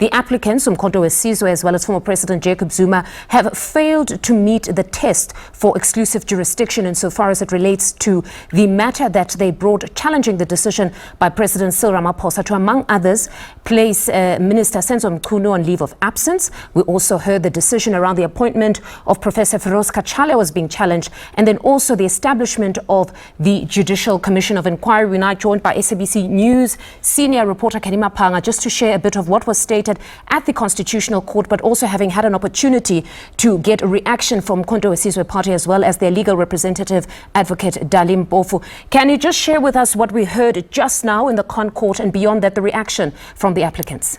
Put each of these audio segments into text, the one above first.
The applicants, Mkhwanazi as well as former President Jacob Zuma, have failed to meet the test for exclusive jurisdiction insofar as it relates to the matter that they brought challenging the decision by President Cyril Ramaphosa to, among others, place Minister Senzo Mchunu on leave of absence. We also heard the decision around the appointment of Professor Firoz Cachalia was being challenged, and then also the establishment of the Judicial Commission of Inquiry. We're now joined by SABC News senior reporter Canny Maphanga just to share a bit of what was stated at the Constitutional Court, but also having had an opportunity to get a reaction from Mkhwanazi party as well as their legal representative, Advocate Dali Mpofu. Can you just share with us what we heard just now in the Con Court, and beyond that, the reaction from the applicants?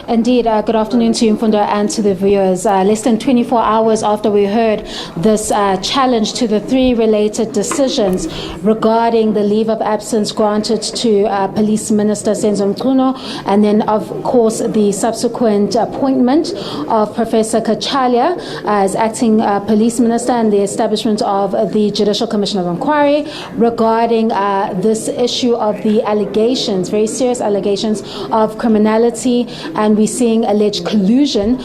Indeed, good afternoon to you, Mfundo, and to the viewers. Less than 24 hours after we heard this challenge to the three related decisions regarding the leave of absence granted to Police Minister Senzo Mchunu, and then, of course, the subsequent appointment of Professor Cachalia as acting Police Minister, and the establishment of the Judicial Commission of Inquiry regarding this issue of the allegations, very serious allegations of criminality, and we're seeing alleged collusion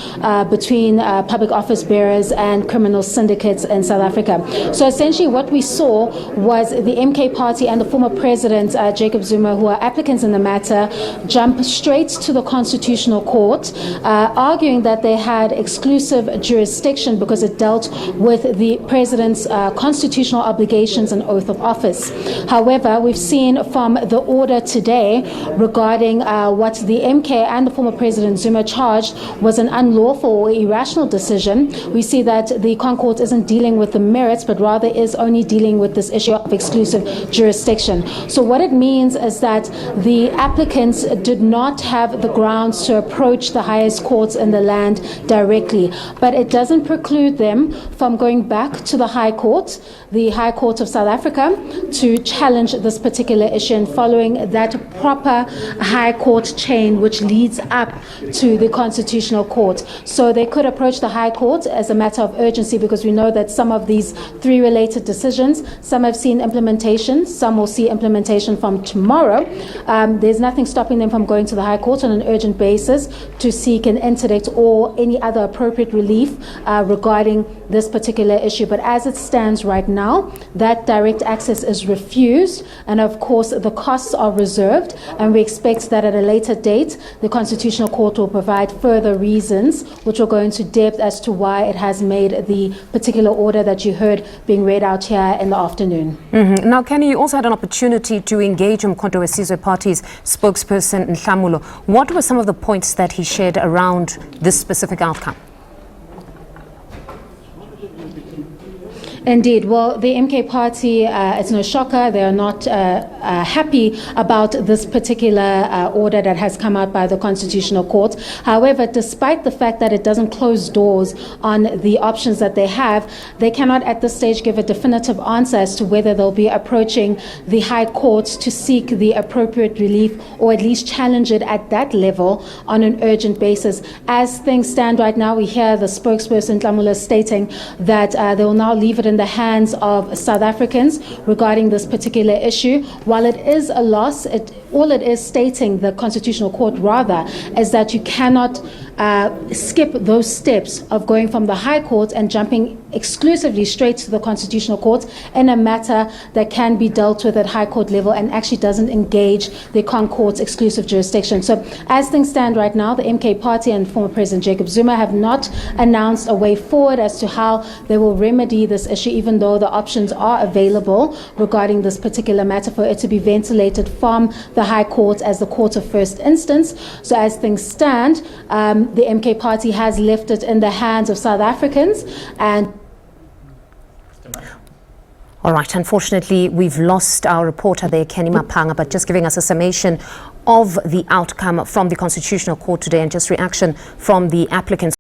between public office bearers and criminal syndicates in South Africa. So essentially what we saw was the MK party and the former President Jacob Zuma, who are applicants in the matter, jump straight to the Constitutional Court, arguing that they had exclusive jurisdiction because it dealt with the President's constitutional obligations and oath of office. However, we've seen from the order today regarding what the MK and the former President Zuma charged was an unlawful or irrational decision. We see that the Con Court isn't dealing with the merits, but rather is only dealing with this issue of exclusive jurisdiction. So what it means is that the applicants did not have the grounds to approach the highest courts in the land directly, but it doesn't preclude them from going back to the High Court, the High Court of South Africa, to challenge this particular issue, and following that proper High Court chain which leads up to the Constitutional Court. So they could approach the High Court as a matter of urgency, because we know that some of these three related decisions, some have seen implementation, some will see implementation from tomorrow. There's nothing stopping them from going to the High Court on an urgent basis to seek an interdict or any other appropriate relief regarding this particular issue. But as it stands right now, that direct access is refused, and of course the costs are reserved, and we expect that at a later date the Constitutional Court will provide further reasons which will go into depth as to why it has made the particular order that you heard being read out here in the afternoon. Now, Kenny, you also had an opportunity to engage Mkhwanazi party's spokesperson, Nhlanhla. What were some of the points that he shared around this specific outcome? Indeed. Well, the MK party, it's no shocker, they are not happy about this particular order that has come out by the Constitutional Court. However, despite the fact that it doesn't close doors on the options that they have, they cannot at this stage give a definitive answer as to whether they'll be approaching the High Court to seek the appropriate relief, or at least challenge it at that level on an urgent basis. As things stand right now, we hear the spokesperson Nhlanhla stating that they will now leave it in the hands of South Africans regarding this particular issue. While it is a loss, all it is stating, the Constitutional Court rather, is that you cannot skip those steps of going from the High Court and jumping exclusively straight to the Constitutional Court in a matter that can be dealt with at High Court level and actually doesn't engage the Con Court's exclusive jurisdiction. So as things stand right now, the MK party and former President Jacob Zuma have not announced a way forward as to how they will remedy this issue, even though the options are available regarding this particular matter for it to be ventilated from the High Court as the court of first instance. So as things stand, the MK party has left it in the hands of South Africans. And all right, unfortunately, we've lost our reporter there, Canny Maphanga, but just giving us a summation of the outcome from the Constitutional Court today and just reaction from the applicants.